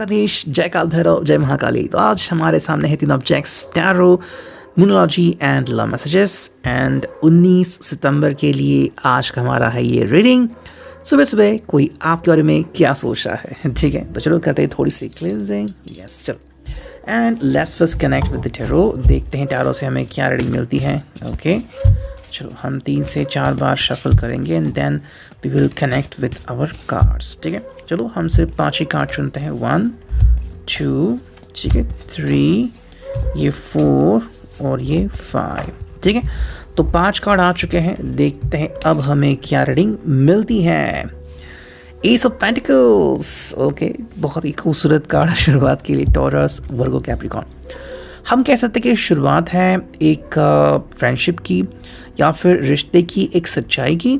द्वारकाधीश, जय काल भैरव, जय महाकाली। तो आज हमारे सामने है तीन objects, tarot, numerology and love messages. And 19 सितंबर के लिए आज का हमारा है ये रीडिंग। सुबह सुबह कोई आपके बारे में क्या सोच रहा है, ठीक है। तो चलो करते हैं थोड़ी सी क्लींजिंग। यस, चलो and let's first connect with the tarot. देखते हैं टैरो से हमें क्या रीडिंग मिलती है। ओके चलो हम 3 से 4 बार शफल करेंगे and then we will connect with our cards, ठीक है। चलो हम सिर्फ 5 ही कार्ड चुनते हैं। 1 2, ठीक है, 3, ये 4 और ये 5, ठीक है। तो 5 कार्ड आ चुके हैं। देखते हैं अब हमें क्या रीडिंग मिलती है। एस ऑफ पेंटिकल्स, ओके, बहुत ही खूबसूरत कार्ड शुरुआत के लिए। टॉरस, वर्गो, कैप्रिकॉर्न। हम कह सकते हैं कि शुरुआत है एक फ्रेंडशिप की या फिर रिश्ते की, एक सच्चाई की।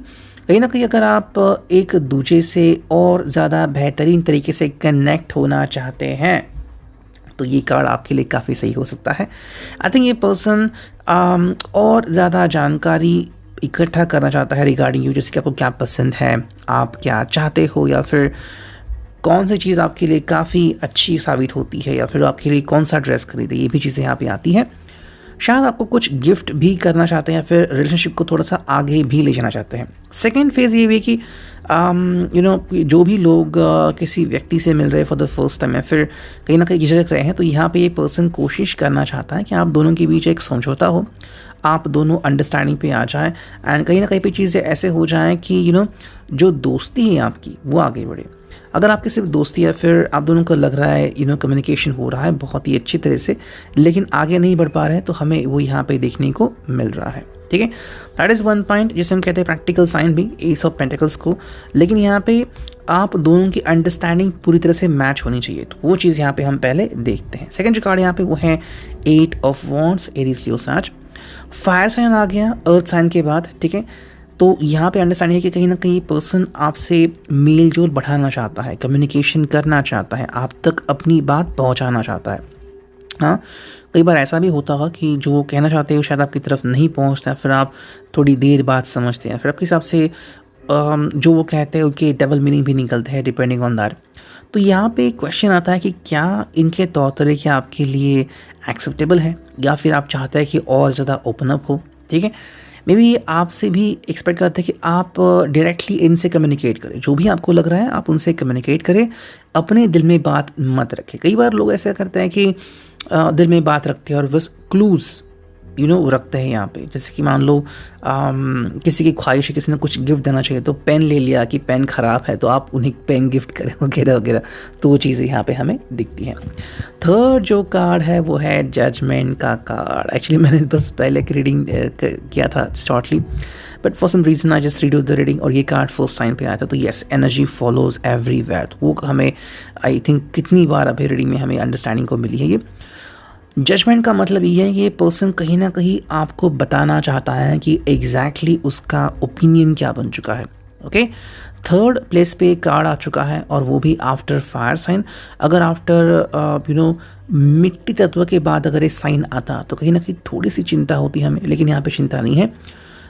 कहीं ना कहीं अगर आप एक दूसरे से और ज़्यादा बेहतरीन तरीके से कनेक्ट होना चाहते हैं तो ये कार्ड आपके लिए काफ़ी सही हो सकता है। आई थिंक ये पर्सन और ज़्यादा जानकारी इकट्ठा करना चाहता है रिगार्डिंग यू, जैसे कि आपको क्या पसंद है, आप क्या चाहते हो, या फिर कौन सी चीज़ आपके लिए काफ़ी अच्छी साबित होती है, या फिर आपके लिए कौन सा ड्रेस खरीदे, ये भी चीज़ें यहाँ पे आती हैं। शायद आपको कुछ गिफ्ट भी करना चाहते हैं या फिर रिलेशनशिप को थोड़ा सा आगे भी ले जाना चाहते हैं। सेकेंड फेज़ ये भी कि जो भी लोग किसी व्यक्ति से मिल रहे हैं फॉर द फर्स्ट टाइम या फिर कहीं ना कहीं झिझक रहे हैं, तो यहाँ पे ये पर्सन कोशिश करना चाहता है कि आप दोनों के बीच एक समझौता हो, आप दोनों अंडरस्टैंडिंग पे आ जाएं एंड कहीं ना कहीं पे चीज़ें ऐसे हो जाएं कि जो दोस्ती है आपकी वो आगे बढ़े। अगर आपकी सिर्फ दोस्ती है, फिर आप दोनों को लग रहा है कम्युनिकेशन हो रहा है बहुत ही अच्छी तरह से, लेकिन आगे नहीं बढ़ पा रहे हैं, तो हमें वो यहाँ पे देखने को मिल रहा है, ठीक है। दैट इज़ वन पॉइंट जिसे हम कहते हैं प्रैक्टिकल साइन भी, एस ऑफ पेंटिकल्स को। लेकिन यहाँ पे आप दोनों की अंडरस्टैंडिंग पूरी तरह से मैच होनी चाहिए, तो वो चीज़ यहाँ पे हम पहले देखते हैं। सेकेंड जो कार्ड यहाँ पे वो है 8 ऑफ वॉन्ड्स, एरीज, लियो, साज। फायर साइन आ गया अर्थ साइन के बाद, ठीक है। तो यहाँ पे अंडरस्टैंडिंग है कि कहीं ना कहीं पर्सन आपसे मेल जोल बढ़ाना चाहता है, कम्युनिकेशन करना चाहता है, आप तक अपनी बात पहुँचाना चाहता है। हाँ, कई बार ऐसा भी होता होगा कि जो कहना चाहते हैं शायद आपकी तरफ नहीं पहुँचता, फिर आप थोड़ी देर बाद समझते हैं, फिर आपके हिसाब से जो वो कहते हैं उनके डबल मीनिंग भी निकलते हैं डिपेंडिंग ऑन दैट। तो यहाँ पे क्वेश्चन आता है कि क्या इनके तौर तरीके आपके लिए एक्सेप्टेबल है, या फिर आप चाहते हैं कि और ज़्यादा ओपन अप हो, ठीक है। मे बी आपसे भी एक्सपेक्ट करते हैं कि आप डायरेक्टली इनसे कम्युनिकेट करें, जो भी आपको लग रहा है आप उनसे कम्युनिकेट करें, अपने दिल में बात मत रखें। कई बार लोग ऐसा करते हैं कि दिल में बात रखते हैं और बस क्लूज़ रखते हैं यहाँ पे। जैसे कि मान लो किसी की ख्वाहिश है, किसी ने कुछ गिफ्ट देना चाहिए तो पेन ले लिया कि पेन ख़राब है तो आप उन्हें पेन गिफ्ट करें वगैरह वगैरह, तो वो चीज़ें यहाँ पे हमें दिखती हैं। थर्ड जो कार्ड है वो है जजमेंट का कार्ड। एक्चुअली मैंने बस पहले की रीडिंग किया था shortly, but for some reason I just read the reading और ये कार्ड फर्स्ट साइन पे आया था। तो येस, एनर्जी फॉलोज एवरीवेयर, तो वो हमें आई थिंक कितनी बार अभी रीडिंग में हमें अंडरस्टैंडिंग को मिली है। ये जजमेंट का मतलब ये है कि ये पर्सन कहीं ना कहीं आपको बताना चाहता है कि एग्जैक्टली उसका ओपिनियन क्या बन चुका है, ओके। थर्ड प्लेस पे कार्ड आ चुका है और वो भी आफ्टर फायर साइन। अगर आफ्टर मिट्टी तत्व के बाद अगर ये साइन आता तो कहीं ना कहीं थोड़ी सी चिंता होती है हमें, लेकिन यहाँ पे चिंता नहीं है।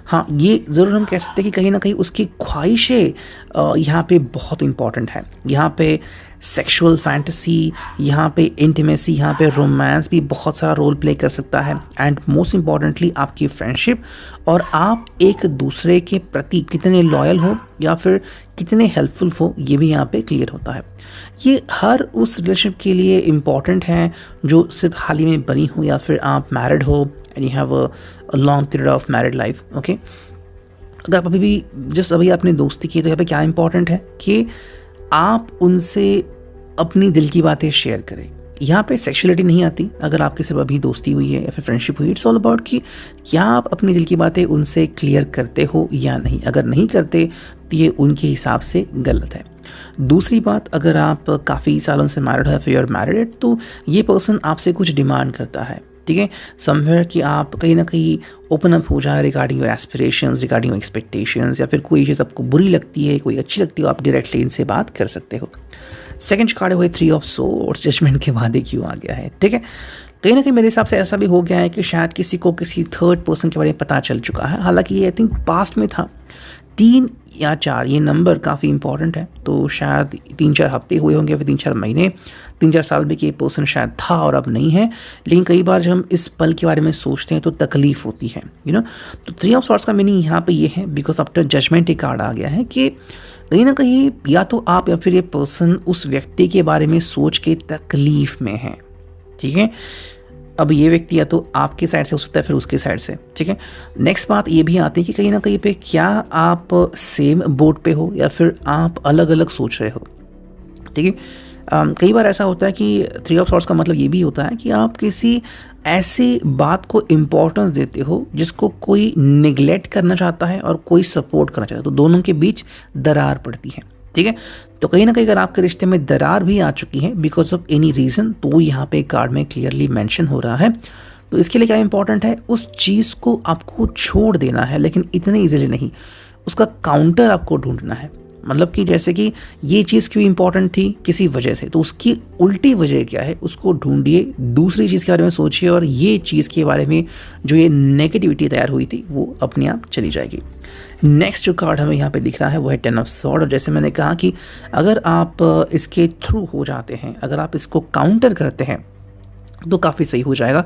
हाँ, ये ज़रूर हम कह सकते हैं कि कहीं ना कहीं उसकी ख्वाहिशें यहाँ पे बहुत इंपॉर्टेंट है। यहाँ पे सेक्सुअल फैंटेसी, यहाँ पे इंटीमेसी, यहाँ पे रोमांस भी बहुत सारा रोल प्ले कर सकता है। एंड मोस्ट इम्पॉर्टेंटली आपकी फ्रेंडशिप और आप एक दूसरे के प्रति कितने लॉयल हो या फिर कितने हेल्पफुल हो, ये भी यहाँ पे क्लियर होता है। ये हर उस रिलेशनशिप के लिए इम्पॉर्टेंट है जो सिर्फ हाल ही में बनी हो या फिर आप मैरिड हो and you have a long period of married life, okay. अगर आप अभी आपने दोस्ती की तो यहाँ पे क्या इंपॉर्टेंट है कि आप उनसे अपनी दिल की बातें शेयर करें। यहाँ पे सेक्सुअलिटी नहीं आती अगर आपकी सिर्फ अभी दोस्ती हुई है या फिर फ्रेंडशिप हुई। इट्स ऑल अबाउट कि क्या आप अपनी दिल की बातें उनसे क्लियर करते हो या नहीं। अगर नहीं करते तो ये उनके हिसाब से गलत है। दूसरी बात, अगर आप काफ़ी सालों से मैरिड है फिर यू आर मैरिड, तो ये पर्सन आपसे कुछ डिमांड करता है, ठीक है, समवेयर कि आप कहीं ना कहीं ओपन अप हो जाए regarding your aspirations, regarding your expectations, या फिर कोई चीज़ आपको बुरी लगती है, कोई अच्छी लगती है, आप डायरेक्टली इनसे बात कर सकते हो। सेकंड कार्ड हुए 3 ऑफ सोर्ड्स, जजमेंट के बाद क्यों आ गया है, ठीक है। कहीं ना कहीं मेरे हिसाब से ऐसा भी हो गया है कि शायद किसी को किसी थर्ड पर्सन के बारे में पता चल चुका है। हालांकि ये आई थिंक पास्ट में था 3 या 4 ये नंबर काफ़ी इंपॉर्टेंट है। तो शायद 3-4 हफ्ते हुए होंगे, फिर 3-4 महीने, 3-4 साल में कि ये पर्सन शायद था और अब नहीं है। लेकिन कई बार जब हम इस पल के बारे में सोचते हैं तो तकलीफ़ होती है, यू नो। तो 3 ऑफ सॉर्ट्स का मीनिंग यहाँ पे ये है, बिकॉज आफ्टर जजमेंट एक कार्ड आ गया है कि कहीं ना कहीं या तो आप या फिर ये पर्सन उस व्यक्ति के बारे में सोच के तकलीफ़ में है, ठीक है। अब ये व्यक्ति या तो आपकी साइड से हो सकता है, फिर उसकी साइड से, ठीक है। नेक्स्ट बात ये भी आती है कि कहीं ना कहीं पे क्या आप सेम बोट पे हो या फिर आप अलग अलग सोच रहे हो, ठीक है। कई बार ऐसा होता है कि 3 ऑफ सॉर्ट्स का मतलब ये भी होता है कि आप किसी ऐसी बात को इम्पोर्टेंस देते हो जिसको कोई निगलेक्ट करना चाहता है और कोई सपोर्ट करना चाहता है, तो दोनों के बीच दरार पड़ती है, ठीक है। तो कहीं ना कहीं अगर आपके रिश्ते में दरार भी आ चुकी है बिकॉज ऑफ एनी रीज़न, तो यहाँ पे कार्ड में क्लियरली मेंशन हो रहा है। तो इसके लिए क्या इंपॉर्टेंट है, उस चीज़ को आपको छोड़ देना है, लेकिन इतने ईजिली नहीं, उसका काउंटर आपको ढूंढना है। मतलब कि जैसे कि ये चीज़ क्यों इंपॉर्टेंट थी किसी वजह से, तो उसकी उल्टी वजह क्या है उसको ढूंढिए, दूसरी चीज़ के बारे में सोचिए और ये चीज़ के बारे में जो ये नेगेटिविटी तैयार हुई थी वो अपने आप चली जाएगी। नेक्स्ट जो कार्ड हमें यहाँ पे दिख रहा है वो है 10 ऑफ सॉर्ड। और जैसे मैंने कहा कि अगर आप इसके थ्रू हो जाते हैं, अगर आप इसको काउंटर करते हैं तो काफ़ी सही हो जाएगा।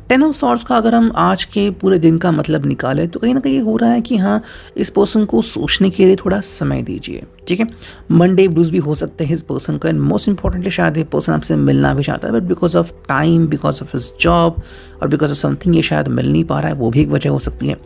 10 ऑफ सॉर्ड्स का अगर हम आज के पूरे दिन का मतलब निकालें तो कहीं ना कहीं हो रहा है कि हाँ, इस पर्सन को सोचने के लिए थोड़ा समय दीजिए, ठीक है। मंडे ब्लूज भी हो सकते हैं इस पर्सन का, एंड मोस्ट इंपॉर्टेंटली शायद ये पर्सन आपसे मिलना भी चाहता है, but because of time, because of his job और बिकॉज ऑफ समथिंग ये शायद मिल नहीं पा रहा है, वो भी एक वजह हो सकती है।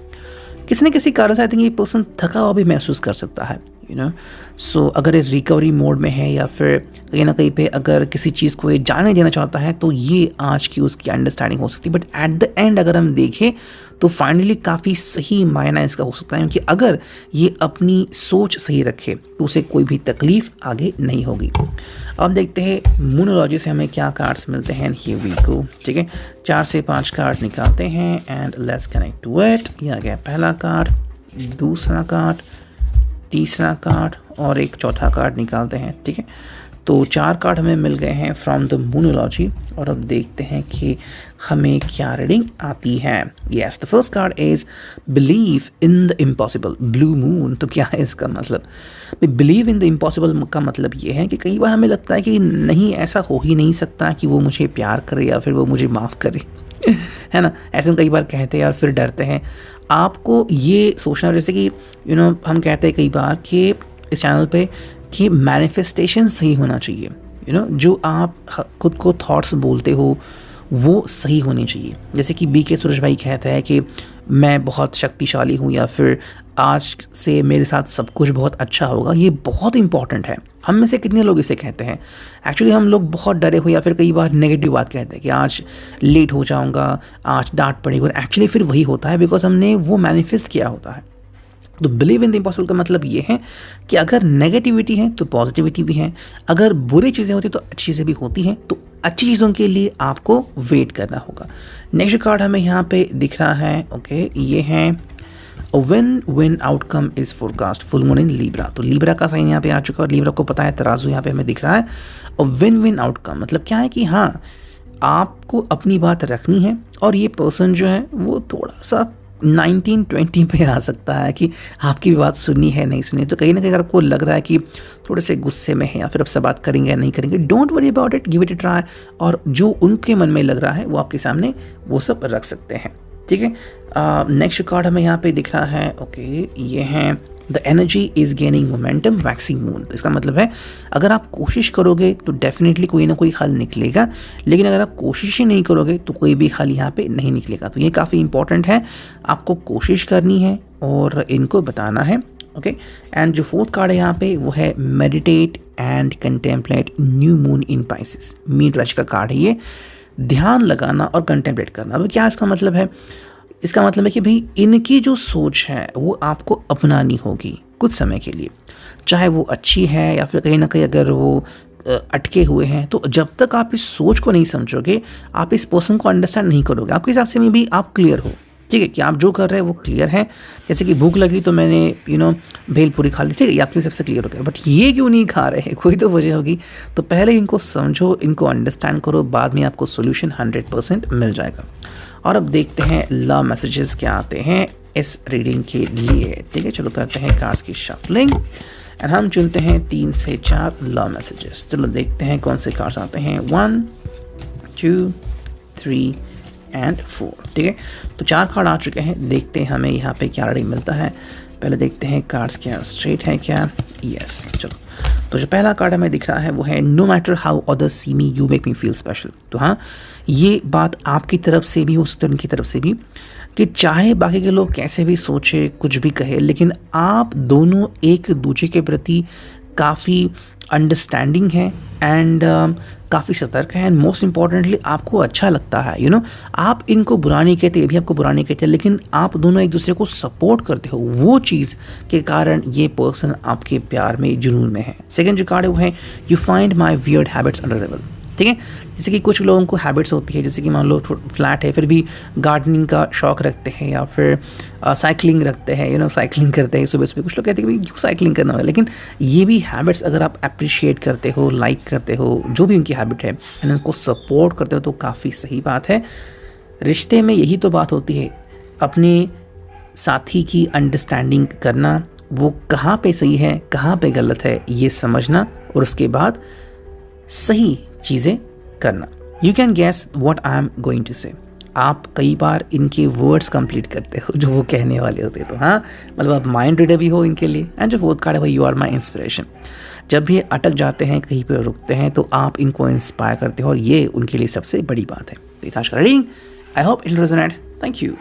किसी न किसी कारण से आई थिंक ये पर्सन थका हुआ भी महसूस कर सकता है, यू नो। सो अगर ये रिकवरी मोड में है या फिर कहीं ना कहीं पे अगर किसी चीज़ को ये जाने देना चाहता है तो ये आज की उसकी अंडरस्टैंडिंग हो सकती है। बट एट द एंड अगर हम देखें तो फाइनली काफ़ी सही मायना इसका हो सकता है, क्योंकि अगर ये अपनी सोच सही रखे तो उसे कोई भी तकलीफ आगे नहीं होगी। अब देखते हैं मूनोलॉजी से हमें क्या कार्ड्स मिलते हैं। हियर वी गो, ठीक है। 4 से 5 कार्ड निकालते हैं and let's connect to it. ये आ गया पहला कार्ड, दूसरा कार्ड, तीसरा कार्ड और एक चौथा कार्ड निकालते हैं, ठीक है। तो 4 कार्ड हमें मिल गए हैं फ्रॉम द मूनोलॉजी और अब देखते हैं कि हमें क्या रीडिंग आती है। Yes, the first card is believe in the impossible, blue moon. तो क्या है इसका मतलब? बिलीव इन द इम्पॉसिबल का मतलब ये है कि कई बार हमें लगता है कि नहीं, ऐसा हो ही नहीं सकता कि वो मुझे प्यार करे या फिर वो मुझे माफ़ करे है ना, ऐसे हम कई बार कहते हैं और फिर डरते हैं। आपको ये सोचना, जैसे कि यू नो हम कहते हैं कई बार कि इस चैनल पे कि मैनिफेस्टेशन सही होना चाहिए, यू नो, जो आप खुद को थॉट्स बोलते हो वो सही होनी चाहिए। जैसे कि BK सुरेश भाई कहता है कि मैं बहुत शक्तिशाली हूँ या फिर आज से मेरे साथ सब कुछ बहुत अच्छा होगा, ये बहुत इंपॉर्टेंट है। हम में से कितने लोग इसे कहते हैं? एक्चुअली हम लोग बहुत डरे हो या फिर कई बार नेगेटिव बात कहते हैं कि आज लेट हो जाऊँगा, आज डांट पड़ेगी, और एक्चुअली फिर वही होता है बिकॉज हमने वो मैनिफेस्ट किया होता है। तो बिलीव इन द इम्पॉसिबल का मतलब ये है कि अगर नेगेटिविटी है तो पॉजिटिविटी भी है, अगर बुरी चीज़ें होती तो अच्छी चीज़ें भी होती हैं, तो अच्छी चीज़ों के लिए आपको वेट करना होगा। नेक्स्ट कार्ड हमें यहाँ पे दिख रहा है, ओके, ये है win outcome is forecast, full moon in Libra. तो लीब्रा का साइन यहाँ पे आ चुका है और लीब्रा को पता है तराजू यहाँ पे हमें दिख रहा है। और विन आउटकम मतलब क्या है कि हाँ, आपको अपनी बात रखनी है और ये पर्सन जो है वो थोड़ा सा 19-20 पे आ सकता है कि आपकी भी बात सुननी है नहीं सुनी। तो कहीं ना कहीं अगर आपको लग रहा है कि थोड़े से गुस्से में है या फिर आपसे बात करेंगे या नहीं करेंगे, don't worry about it, give it a try, और जो उनके मन में लग रहा है वो आपके सामने वो सब रख सकते हैं, ठीक है। नेक्स्ट कार्ड हमें यहाँ पे दिख रहा है, ओके, ये है the energy is gaining momentum waxing moon. तो इसका मतलब है अगर आप कोशिश करोगे तो डेफिनेटली कोई ना कोई हल निकलेगा, लेकिन अगर आप कोशिश ही नहीं करोगे तो कोई भी हल यहाँ पे नहीं निकलेगा। तो ये काफ़ी इंपॉर्टेंट है, आपको कोशिश करनी है और इनको बताना है, ओके। एंड जो फोर्थ कार्ड है यहाँ पे वो है meditate and contemplate new moon in Pisces. Mean राशि का कार्ड है ये, ध्यान लगाना और कंटेम्पलेट करना। अब क्या इसका मतलब है? इसका मतलब है कि भाई इनकी जो सोच है वो आपको अपनानी होगी कुछ समय के लिए, चाहे वो अच्छी है या फिर कहीं ना कहीं अगर वो अटके हुए हैं। तो जब तक आप इस सोच को नहीं समझोगे, आप इस पर्सन को अंडरस्टैंड नहीं करोगे, आपके हिसाब से में भी आप क्लियर हो, ठीक है, कि आप जो कर रहे हैं वो क्लियर है। जैसे कि भूख लगी तो मैंने भेल पूरी खा ली, ठीक है, ये आपके सबसे क्लियर हो गया, बट ये क्यों नहीं खा रहे हैं, कोई तो वजह होगी। तो पहले इनको समझो, इनको अंडरस्टैंड करो, बाद में आपको सोल्यूशन 100% मिल जाएगा। और अब देखते हैं लव मैसेजेस क्या आते हैं इस रीडिंग के लिए। ठीक है, चलो करते हैं कार्ड्स की शफलिंग एंड हम चुनते हैं 3 से 4 लव मैसेजेस। चलो देखते हैं कौन से कार्ड्स आते हैं। 1 2 3 एंड 4। ठीक है, तो 4 कार्ड आ चुके हैं। देखते हैं हमें यहाँ पे क्या रीडिंग मिलता है। पहले देखते हैं कार्ड्स क्या स्ट्रेट है क्या। यस, चलो तो जो पहला कार्ड हमें दिख रहा है वो है no matter how others see me you make me feel special. तो हाँ, ये बात आपकी तरफ से भी उस उनकी तरफ से भी कि चाहे बाकी के लोग कैसे भी सोचे कुछ भी कहे, लेकिन आप दोनों एक दूसरे के प्रति काफ़ी अंडरस्टैंडिंग है एंड काफ़ी सतर्क है एंड मोस्ट इम्पॉर्टेंटली आपको अच्छा लगता है। यू नो, आप इनको बुरा नहीं कहते, ये भी आपको बुरा नहीं कहते, लेकिन आप दोनों एक दूसरे को सपोर्ट करते हो। वो चीज़ के कारण ये पर्सन आपके प्यार में जुनून में है। सेकंड जो कार्ड है वो है you find my weird habits adorable. ठीक है, जैसे कि कुछ लोगों को हैबिट्स होती है, जैसे कि मान लो फ्लैट है फिर भी गार्डनिंग का शौक़ रखते हैं या फिर साइकिलिंग रखते हैं। यू नो, साइकिलिंग करते हैं सुबह सुबह। कुछ लोग कहते हैं कि भाई क्यों साइकिलिंग करना है, लेकिन ये भी हैबिट्स अगर आप अप्रिशिएट करते हो, लाइक करते हो, जो भी उनकी हैबिट है एंड उनको सपोर्ट करते हो तो काफ़ी सही बात है। रिश्ते में यही तो बात होती है, अपने साथी की अंडरस्टैंडिंग करना, वो कहाँ पे सही है कहाँ पे गलत है ये समझना और उसके बाद सही चीज़ें करना। You can guess what I am going to say. आप कई बार इनके वर्ड्स कंप्लीट करते हो जो वो कहने वाले होते हैं। तो हाँ, मतलब आप माइंड रीडर भी हो इनके लिए। एंड जो फोर्थ कार्ड है वो यू आर माई इंस्पिरेशन। जब भी अटक जाते हैं, कहीं पर रुकते हैं, तो आप इनको इंस्पायर करते हो और ये उनके लिए सबसे बड़ी बात है। Reading, I hope it will resonate. Thank you.